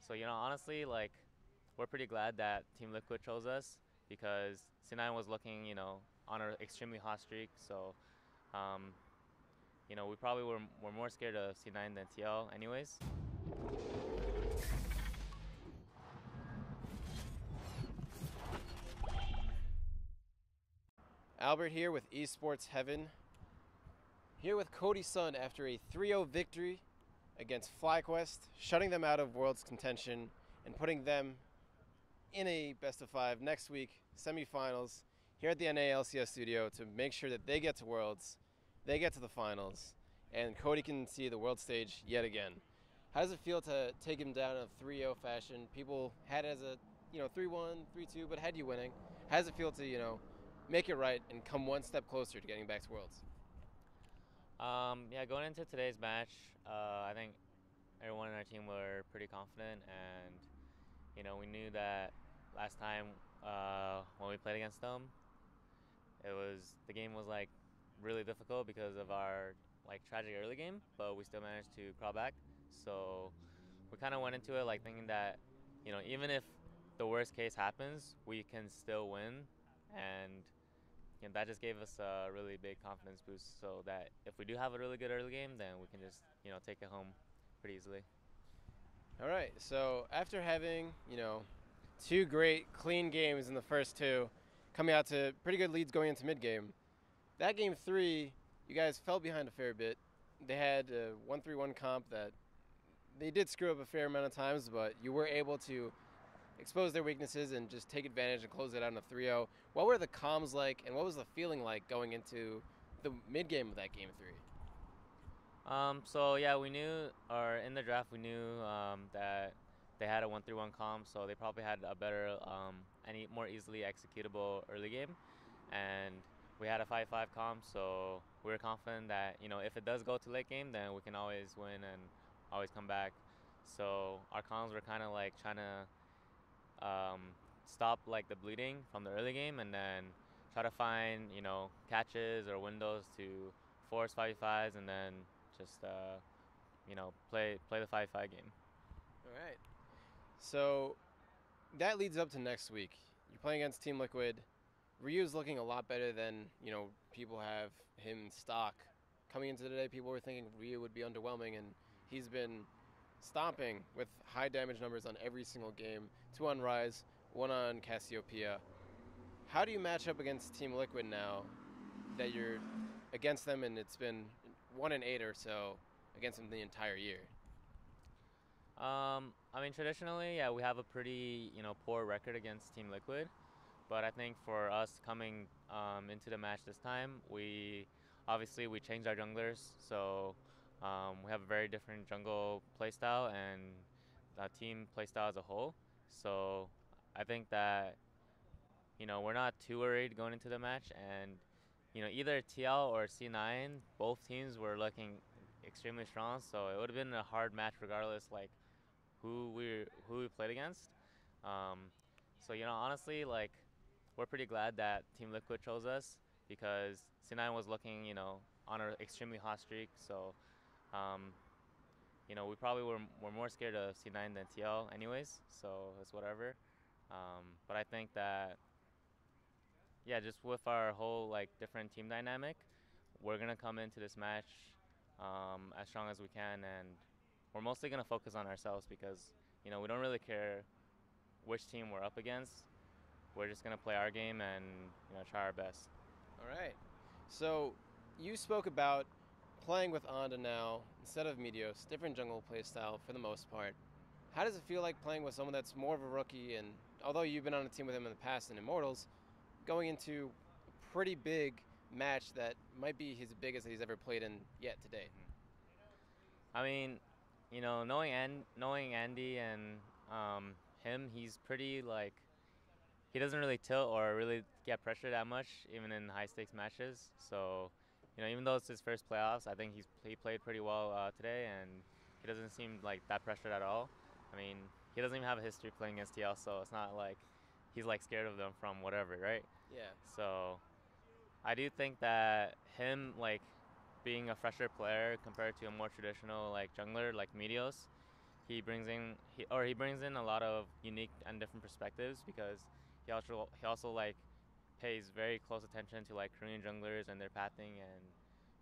So, honestly, like, we're pretty glad that Team Liquid chose us because C9 was looking, on an extremely hot streak. So, um, we probably were more scared of C9 than TL anyways. Albert here with Esports Heaven. Here with Cody Sun after a 3-0 victory against FlyQuest, shutting them out of Worlds contention and putting them in a best of 5 next week, semifinals, here at the NA LCS studio to make sure that they get to Worlds, they get to the finals, and Cody can see the world stage yet again. How does it feel to take him down in a 3-0 fashion? People had it as a 3-1, 3-2, but had you winning. How does it feel to make it right and come one step closer to getting back to Worlds? Yeah, going into today's match, I think everyone in our team were pretty confident, and we knew that last time when we played against them, the game was like really difficult because of our like tragic early game, but we still managed to crawl back. So we kind of went into it like thinking that even if the worst case happens, we can still win, and that just gave us a really big confidence boost. So that if we do have a really good early game, then we can just take it home pretty easily. All right, so after having, two great clean games in the first two, coming out to pretty good leads going into mid-game, that game 3, you guys fell behind a fair bit. They had a 1-3-1 comp that they did screw up a fair amount of times, but you were able to expose their weaknesses and just take advantage and close it out in a 3-0. What were the comms like, and what was the feeling like going into the mid-game of that game 3? So yeah, we knew, or in the draft, we knew that they had a 1-3-1 comp, so they probably had a better, any more easily executable early game, and we had a 5-5 comp, so we were confident that if it does go to late game, then we can always win and always come back. So our comms were kind of like trying to stop like the bleeding from the early game, and then try to find catches or windows to force 5v5s, and then just play the 5v5 game. All right. So that leads up to next week. You're playing against Team Liquid. Ryu's looking a lot better than people have him in stock. Coming into today, people were thinking Ryu would be underwhelming, and he's been stomping with high damage numbers on every single game. 2 on Rise, 1 on Cassiopeia. How do you match up against Team Liquid now that you're against them, and it's been 1-8 or so against them the entire year? I mean, traditionally, yeah, we have a pretty poor record against Team Liquid, but I think for us coming into the match this time, we changed our junglers, so we have a very different jungle playstyle and team playstyle as a whole. So I think that we're not too worried going into the match, and either TL or C9, both teams were looking extremely strong, so it would have been a hard match regardless, like who we played against. Um, so honestly, like, we're pretty glad that Team Liquid chose us because C9 was looking on an extremely hot streak. So we probably were more scared of C9 than TL anyways. So it's whatever. But I think that yeah, just with our whole like different team dynamic, we're gonna come into this match as strong as we can, and we're mostly gonna focus on ourselves because we don't really care which team we're up against. We're just gonna play our game and try our best. All right. So you spoke about playing with Onda now instead of Meteos, different jungle playstyle for the most part. How does it feel like playing with someone that's more of a rookie, and although you've been on a team with him in the past in Immortals, going into a pretty big match that might be his biggest that he's ever played in yet to date? I mean, knowing Andy and him, he's pretty like he doesn't really tilt or really get pressure that much, even in high stakes matches. So, even though it's his first playoffs, I think he played pretty well today, and he doesn't seem like that pressured at all. I mean, he doesn't even have a history playing against TL, so it's not like he's like scared of them from whatever, right? Yeah. So I do think that him like being a fresher player compared to a more traditional like jungler like Meteos, he brings in a lot of unique and different perspectives, because he also like pays very close attention to like Korean junglers and their pathing and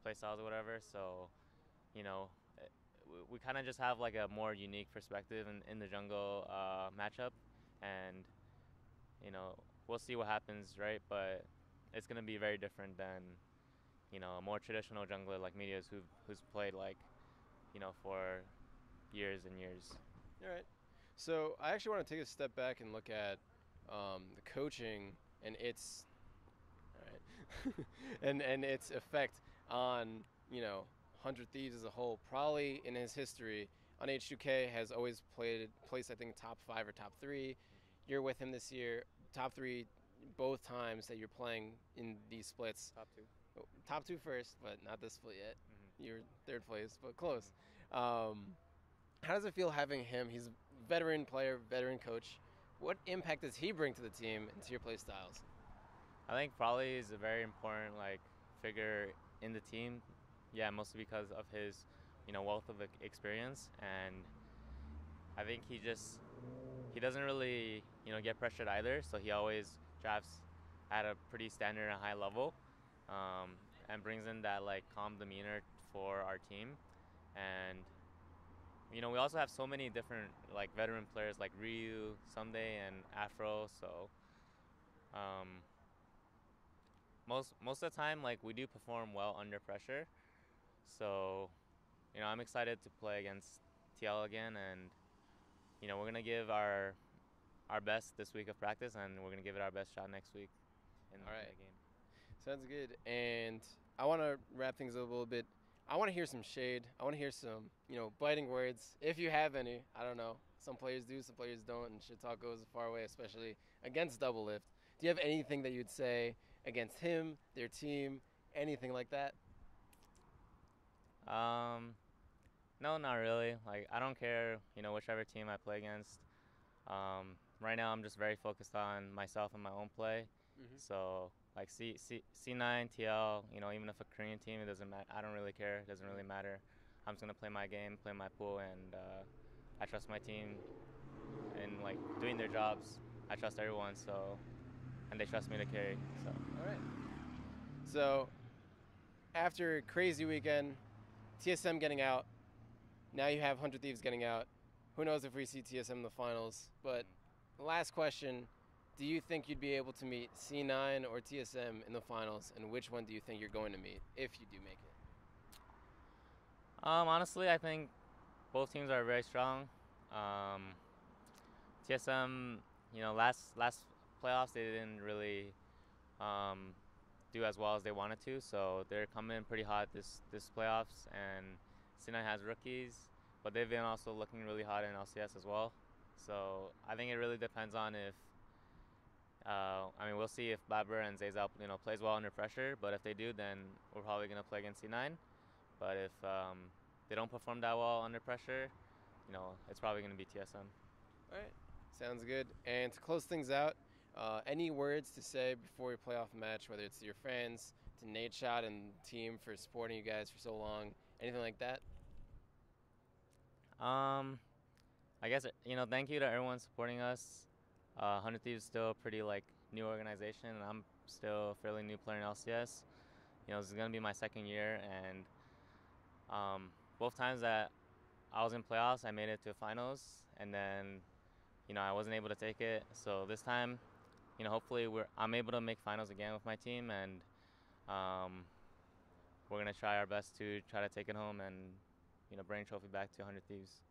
play styles or whatever. So, you know, we kind of just have like a more unique perspective in the jungle matchup, and you know, we'll see what happens, right? But it's gonna be very different than, you know, a more traditional jungler like Medias who's played like, you know, for years and years. All right. So I actually want to take a step back and look at the coaching and its and its effect on, you know, 100 Thieves as a whole. Prolly in his history on H2K has always placed I think top 5 or top 3. You're with him this year, top 3 both times that you're playing in these splits. Top 2. Oh, top 2 first, but not this split yet. Mm-hmm. You're third place, but close. Mm-hmm. How does it feel having him? He's a veteran player, veteran coach. What impact does he bring to the team and to your play styles? I think Prolly is a very important like figure in the team. Yeah, mostly because of his, you know, wealth of experience, and I think he doesn't really, you know, get pressured either. So he always drafts at a pretty standard and high level, and brings in that like calm demeanor for our team. And you know, we also have so many different like veteran players like Ryu, Sunday, and Afro. So most of the time, like, we do perform well under pressure. So, you know, I'm excited to play against TL again, and you know, we're gonna give our best this week of practice, and we're gonna give it our best shot next week in the game. Sounds good. And I want to wrap things up a little bit. I want to hear some shade. I want to hear some, you know, biting words, if you have any. I don't know. Some players do, some players don't, and shit talk goes far away, especially against Double Lift. Do you have anything that you'd say against him, their team, anything like that? No, not really. Like, I don't care, you know, whichever team I play against. Right now, I'm just very focused on myself and my own play. Mm-hmm. So, like, C9, TL, you know, even if a Korean team, it doesn't matter. I don't really care. It doesn't really matter. I'm just gonna play my game, play my pool, and I trust my team in like doing their jobs. I trust everyone, so, and they trust me to carry. So. All right. So, after a crazy weekend, TSM getting out, now you have 100 Thieves getting out. Who knows if we see TSM in the finals? But last question, do you think you'd be able to meet C9 or TSM in the finals, and which one do you think you're going to meet if you do make it? Honestly, I think both teams are very strong. TSM, you know, last playoffs they didn't really do as well as they wanted to, so they're coming in pretty hot this playoffs. And C9 has rookies, but they've been also looking really hot in LCS as well. So I think it really depends on if I mean, we'll see if Babur and Zayzal, you know, plays well under pressure. But if they do, then we're probably gonna play against C9. But if they don't perform that well under pressure, you know, it's probably gonna be TSM. All right, sounds good. And to close things out, any words to say before your playoff match, whether it's to your fans, to Nadeshot and team for supporting you guys for so long, anything like that? I guess, you know, thank you to everyone supporting us. 100 Thieves is still a pretty like new organization, and I'm still a fairly new player in LCS. You know, this is gonna be my second year, and both times that I was in playoffs, I made it to finals, and then, you know, I wasn't able to take it. So this time, you know, hopefully I'm able to make finals again with my team, and we're gonna try our best to try to take it home and, you know, bring the trophy back to 100 Thieves.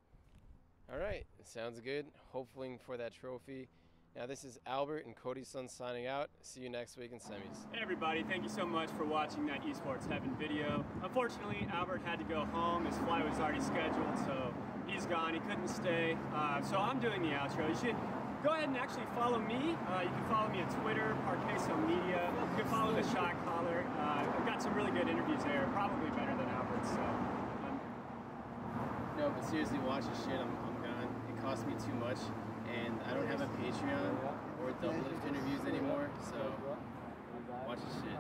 All right, sounds good. Hoping for that trophy. Now, this is Albert and Cody Sun signing out. See you next week in semis. Hey everybody, thank you so much for watching that Esports Heaven video. Unfortunately, Albert had to go home. His flight was already scheduled, so he's gone. He couldn't stay. So I'm doing the outro. You should go ahead and actually follow me. You can follow me on Twitter, Parqueso Media. You can follow the Shot Caller. I've got some really good interviews there, probably better than Albert's. So. No, but seriously, watch this shit. I'm gone. It cost me too much. And I don't have a Patreon or Double Lift interviews anymore, so watch this shit.